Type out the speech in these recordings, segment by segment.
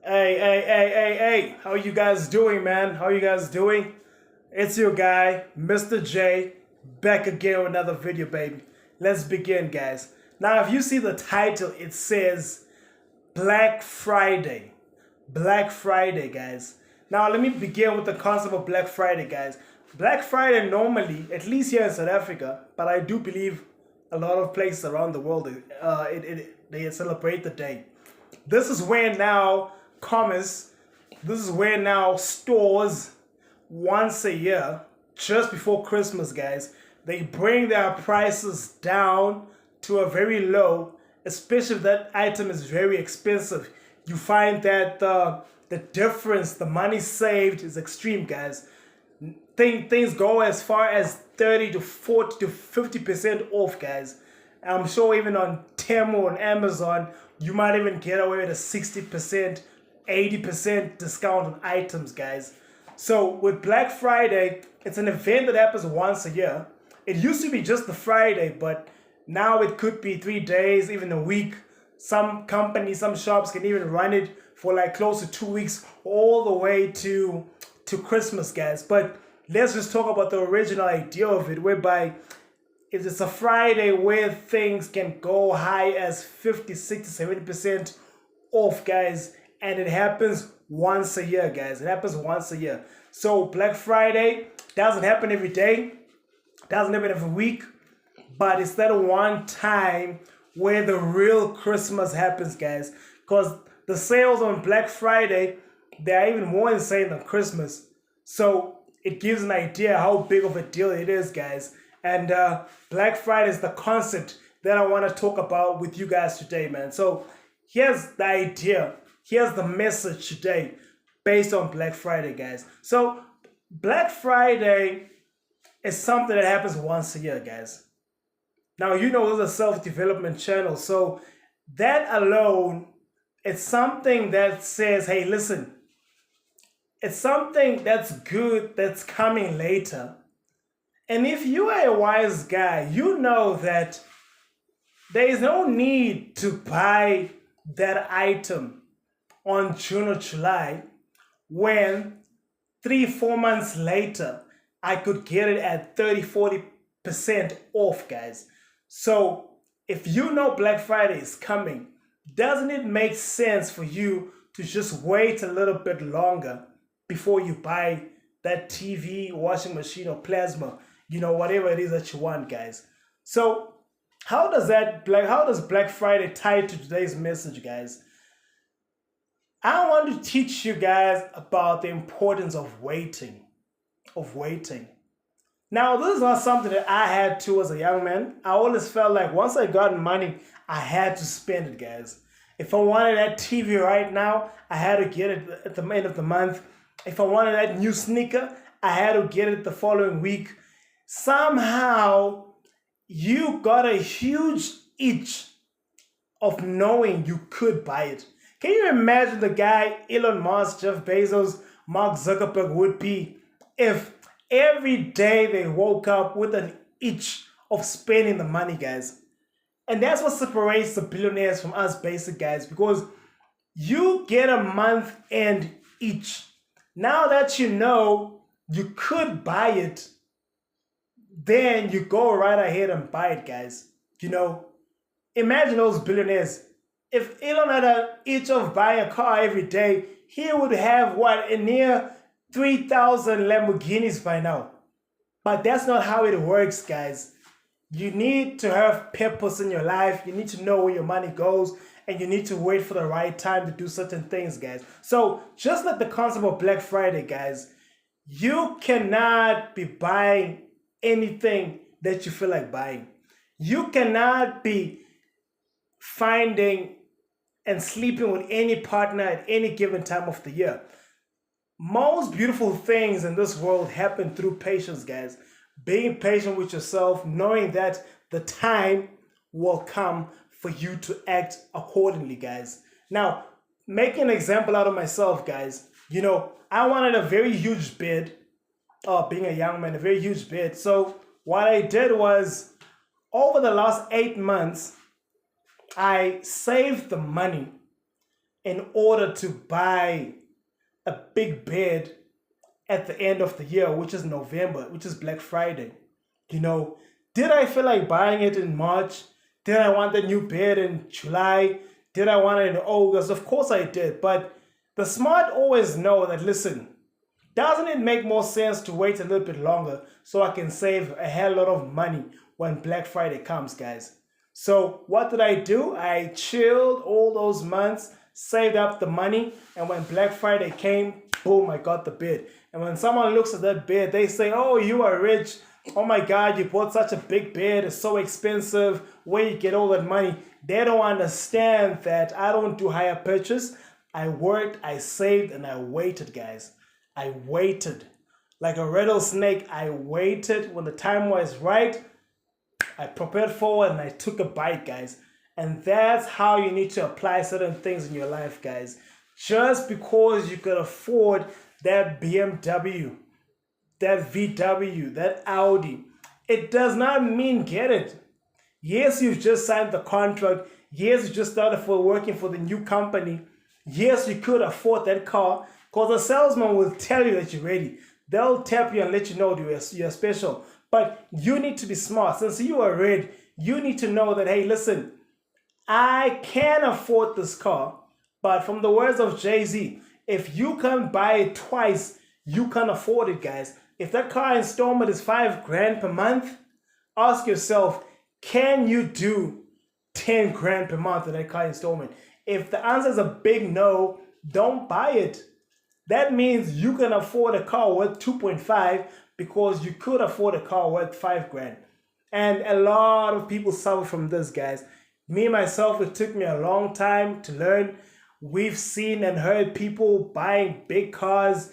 Hey, how you guys doing, man? How you guys doing? It's your guy, Mr. J, back again with another video, baby. Let's begin, guys. Now, if you see the title, it says Black Friday. Black Friday, guys. Now, let me begin with the concept of Black Friday, guys. Black Friday normally, at least here in South Africa, but I do believe a lot of places around the world, they celebrate the day. This is where now commerce, this is where now stores once a year, just before Christmas, guys, they bring their prices down to a very low, especially if that item is very expensive. You find that the difference, the money saved is extreme, guys. Things go as far as 30 to 40 to 50% off, guys. I'm sure even on Temu and Amazon, you might even get away with a 60%, 80% discount on items, guys. So with Black Friday, it's an event that happens once a year. It used to be just the Friday, but now it could be 3 days, even a week. Some companies, some shops can even run it for like close to 2 weeks, all the way to Christmas, guys. But let's just talk about the original idea of it, whereby it's a Friday where things can go high as 50, 60, 70% off, guys. And it happens once a year, guys. It happens once a year. So Black Friday doesn't happen every day, doesn't happen every week, but it's that one time where the real Christmas happens, guys. Because the sales on Black Friday, they're even more insane than Christmas. So it gives an idea how big of a deal it is, guys. And Black Friday is the concept that I want to talk about with you guys today, man. So here's the idea. Here's the message today based on Black Friday, guys. So Black Friday is something that happens once a year, guys. Now, you know, this is a self-development channel. So that alone, it's something that says, hey, listen, it's something that's good that's coming later. And if you are a wise guy, you know that there is no need to buy that item on June or July when 3-4 months later, I could get it at 30-40% off, guys. So if you know Black Friday is coming, doesn't it make sense for you to just wait a little bit longer before you buy that TV, washing machine, or plasma? You know, whatever it is that you want, guys. So how does Black Friday tie to today's message, guys? I want to teach you guys about the importance of waiting. Now, this is not something that I had to as a young man. I always felt like once I got money, I had to spend it, guys. If I wanted that TV right now, I had to get it at the end of the month. If I wanted that new sneaker, I had to get it the following week. Somehow, you got a huge itch of knowing you could buy it. Can you imagine the guy Elon Musk, Jeff Bezos, Mark Zuckerberg would be if every day they woke up with an itch of spending the money, guys? And that's what separates the billionaires from us basic guys, because you get a month end itch. Now that you know you could buy it, then you go right ahead and buy it, guys. You know, imagine those billionaires. If Elon had an itch of buying a car every day, he would have what, a near 3,000 Lamborghinis by now. But that's not how it works, guys. You need to have purpose in your life. You need to know where your money goes, and you need to wait for the right time to do certain things, guys. So just like the concept of Black Friday, guys, you cannot be buying anything that you feel like buying. You cannot be finding and sleeping with any partner at any given time of the year. Most beautiful things in this world happen through patience, guys. Being patient with yourself, knowing that the time will come for you to act accordingly, guys. Now, making an example out of myself, guys, you know, I wanted a very huge bed. Being a young man, a very huge bed. So what I did was, over the last 8 months, I saved the money in order to buy a big bed at the end of the year, which is November, which is Black Friday. You know, did I feel like buying it in March? Did I want the new bed in July? Did I want it in August? Of course I did. But the smart always know that, listen, doesn't it make more sense to wait a little bit longer so I can save a hell lot of money when Black Friday comes, guys? So what did I do? I chilled all those months, saved up the money, and when Black Friday came, boom, I got the bed. And when someone looks at that bed, they say, oh, you are rich. Oh my God, you bought such a big bed. It's so expensive. Where you get all that money? They don't understand that I don't do hire purchase. I worked, I saved, and I waited, guys. I waited. Like a rattlesnake, I waited. When the time was right, I prepared forward and I took a bite, guys. And that's how you need to apply certain things in your life, guys. Just because you could afford that BMW, that VW, that Audi, it does not mean get it. Yes, you've just signed the contract. Yes, you just started working for the new company. Yes, you could afford that car because the salesman will tell you that you're ready. They'll tap you and let you know you're special. But you need to be smart. Since you are red, you need to know that, hey, listen, I can afford this car. But from the words of Jay-Z, if you can't buy it twice, you can't afford it, guys. If that car installment is $5,000 per month, ask yourself, can you do 10 grand per month in that car installment? If the answer is a big no, don't buy it. That means you can afford a car worth 2.5 because you could afford a car worth $5,000. And a lot of people suffer from this, guys. Me, myself, it took me a long time to learn. We've seen and heard people buying big cars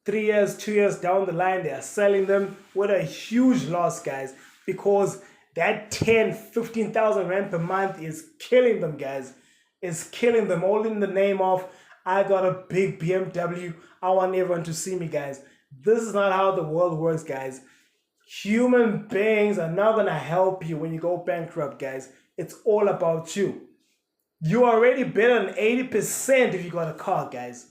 3 years, 2 years down the line. They are selling them with a huge loss, guys, because that 10, 15,000 rand per month is killing them, guys. It's killing them all in the name of, I got a big BMW. I want everyone to see me, guys. This is not how the world works, guys. Human beings are not going to help you when you go bankrupt, guys. It's all about you. You're already better than 80% if you got a car, guys.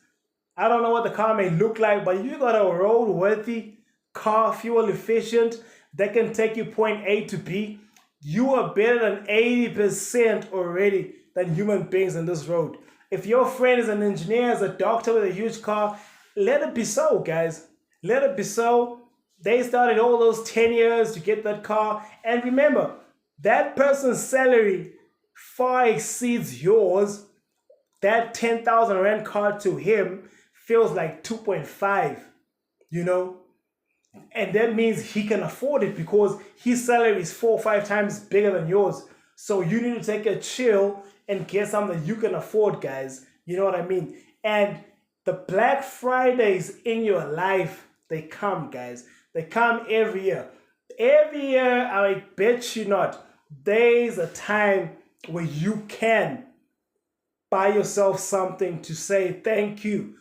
I don't know what the car may look like, but if you got a roadworthy car, fuel efficient, that can take you point A to B, you are better than 80% already than human beings on this road. If your friend is an engineer, is a doctor with a huge car, let it be so, guys. Let it be so. They started all those 10 years to get that car. And remember, that person's salary far exceeds yours. That 10,000 rand car to him feels like 2.5, you know? And that means he can afford it because his salary is 4 or 5 times bigger than yours. So you need to take a chill and get something you can afford, guys. You know what I mean? And the Black Fridays in your life, they come, guys. They come every year. Every year, I bet you not, there's a time where you can buy yourself something to say thank you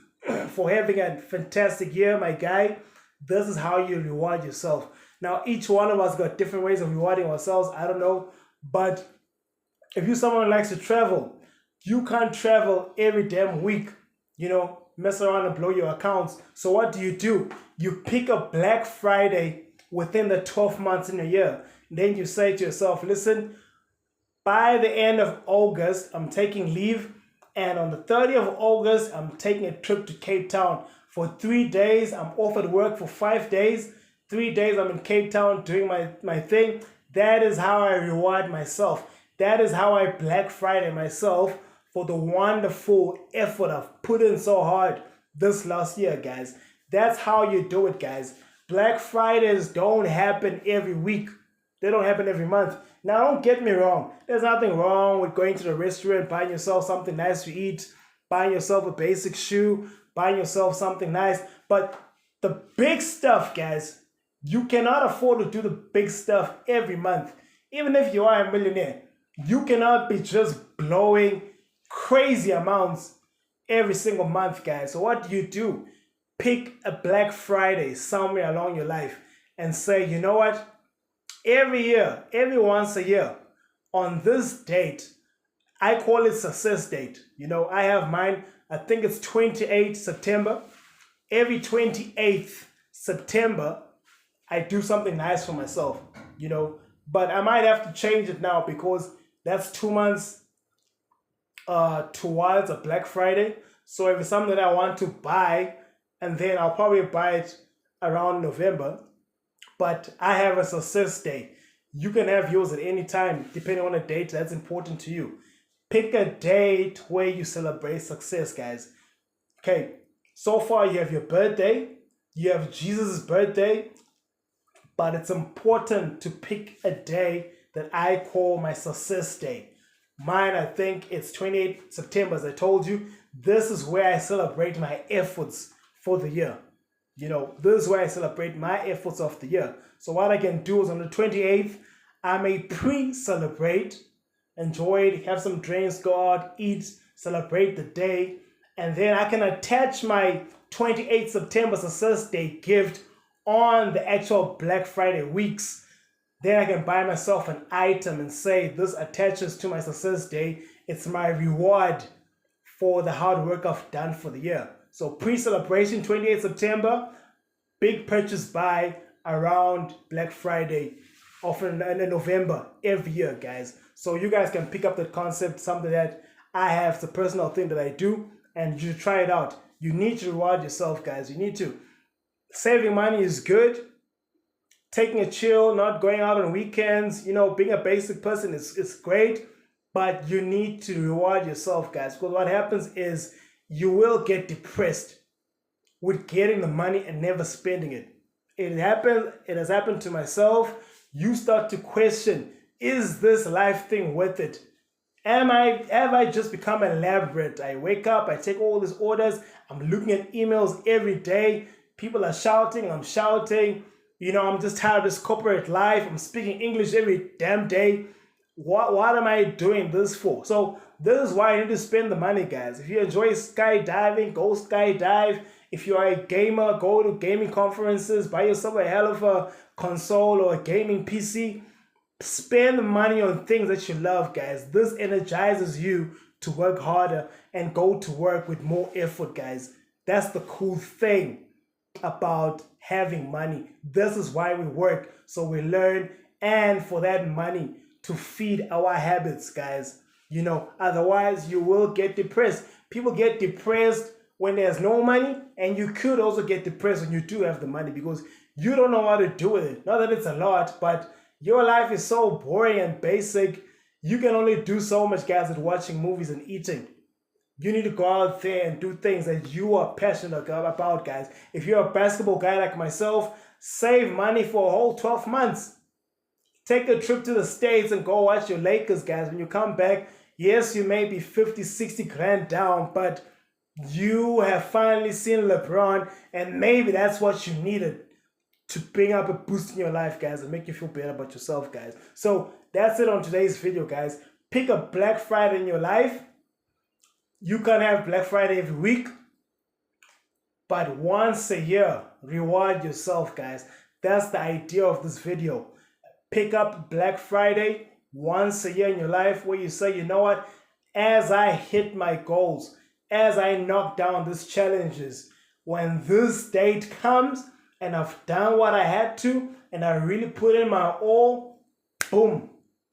for having a fantastic year, my guy. This is how you reward yourself. Now, each one of us got different ways of rewarding ourselves. I don't know. But if you're someone who likes to travel, you can't travel every damn week, you know, mess around and blow your accounts. So what do? You pick a Black Friday within the 12 months in a year. And then you say to yourself, listen, by the end of August, I'm taking leave. And on the 30th of August, I'm taking a trip to Cape Town. For 3 days, I'm off at work for 5 days. 3 days, I'm in Cape Town doing my thing. That is how I reward myself. That is how I Black Friday myself for the wonderful effort I've put in so hard this last year, guys. That's how you do it, guys. Black Fridays don't happen every week. They don't happen every month. Now, don't get me wrong. There's nothing wrong with going to the restaurant, buying yourself something nice to eat, buying yourself a basic shoe, buying yourself something nice. But the big stuff, guys, you cannot afford to do the big stuff every month. Even if you are a millionaire, you cannot be just blowing crazy amounts every single month, guys. So what do? Pick a Black Friday somewhere along your life and say, you know what? Every year, every once a year, on this date, I call it success date. You know, I have mine, I think it's 28th September. Every 28th September, I do something nice for myself, you know. But I might have to change it now because that's 2 months towards a Black Friday. So if it's something that I want to buy, and then I'll probably buy it around November. But I have a success day. You can have yours at any time, depending on a date that's important to you. Pick a date where you celebrate success, guys. Okay, so far you have your birthday, you have Jesus' birthday, but it's important to pick a day that I call my success day. Mine, I think it's 28 September, as I told you. This is where I celebrate my efforts for the year. You know, this is where I celebrate my efforts of the year. So what I can do is on the 28th, I may pre-celebrate, enjoy it, have some drinks, go out, eat, celebrate the day, and then I can attach my 28th September Success Day gift on the actual Black Friday weeks. Then I can buy myself an item and say this attaches to my Success Day. It's my reward for the hard work I've done for the year. So pre-celebration, 28th September, big purchase buy around Black Friday, often in November every year, guys. So you guys can pick up that concept, something that I have, it's a personal thing that I do, and you should try it out. You need to reward yourself, guys. You need to. Saving money is good. Taking a chill, not going out on weekends, you know, being a basic person is great, but you need to reward yourself, guys, because what happens is you will get depressed with getting the money and never spending it. It has happened to myself. You start to question, is this life thing worth it? Have I just become a lab rat? I wake up, I take all these orders, I'm looking at emails every day, people are shouting, I'm shouting, you know, I'm just tired of this corporate life, I'm speaking English every damn day. What am I doing this for? So this is why I need to spend the money, guys. If you enjoy skydiving, go skydive. If you are a gamer, go to gaming conferences, buy yourself a hell of a console or a gaming PC. Spend money on things that you love, guys. This energizes you to work harder and go to work with more effort, guys. That's the cool thing about having money. This is why we work, so we learn, and for that money to feed our habits, guys. You know, otherwise you will get depressed. People get depressed when there's no money, and you could also get depressed when you do have the money because you don't know what to do with it. Not that it's a lot, but your life is so boring and basic. You can only do so much, guys, with watching movies and eating. You need to go out there and do things that you are passionate about, guys. If you're a basketball guy like myself, save money for a whole 12 months. Take a trip to the States and go watch your Lakers, guys. When you come back, yes, you may be 50, 60 grand down, but you have finally seen LeBron, and maybe that's what you needed to bring up a boost in your life, guys, and make you feel better about yourself, guys. So that's it on today's video, guys. Pick a Black Friday in your life. You can have Black Friday every week, but once a year, reward yourself, guys. That's the idea of this video. Pick up Black Friday once a year in your life where you say, you know what, as I hit my goals, as I knock down these challenges, when this date comes and I've done what I had to and I really put in my all, boom,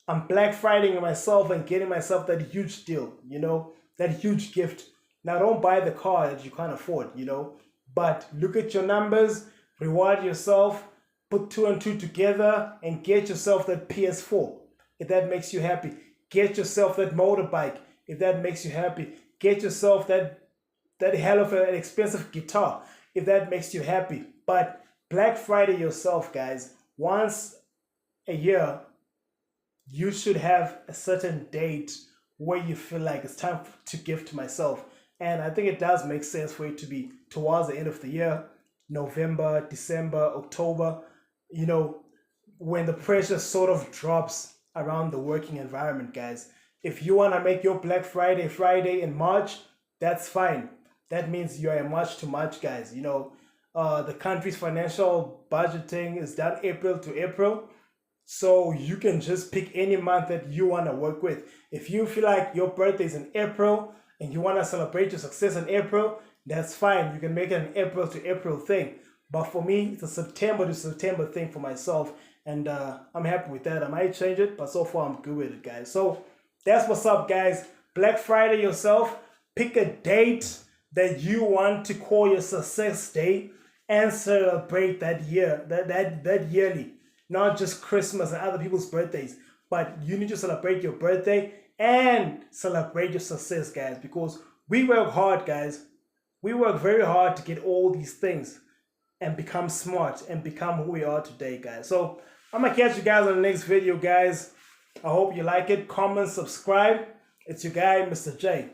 I'm Black Fridaying myself and getting myself that huge deal, you know, that huge gift. Now don't buy the car that you can't afford, you know, but look at your numbers, reward yourself, put 2 and 2 together and get yourself that PS4 if that makes you happy. Get yourself that motorbike if that makes you happy. Get yourself that hell of an expensive guitar if that makes you happy. But Black Friday yourself, guys. Once a year, you should have a certain date where you feel like it's time to give to myself. And I think it does make sense for it to be towards the end of the year, November, December, October, you know, when the pressure sort of drops around the working environment, guys. If you want to make your Black Friday in March, that's fine. That means you're a March to March, guys. You know, the country's financial budgeting is done April to April. So you can just pick any month that you want to work with. If you feel like your birthday is in April and you want to celebrate your success in April, that's fine. You can make it an April to April thing. But for me, it's a September to September thing for myself. And I'm happy with that. I might change it, but so far I'm good with it, guys. So that's what's up, guys. Black Friday yourself. Pick a date that you want to call your success day and celebrate that year, that yearly. Not just Christmas and other people's birthdays, but you need to celebrate your birthday and celebrate your success, guys, because we work hard, guys. We work very hard to get all these things and become smart and become who we are today, guys. So I'm gonna catch you guys on the next video, guys. I hope you like it. Comment, subscribe. It's your guy, Mr. J.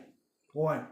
One.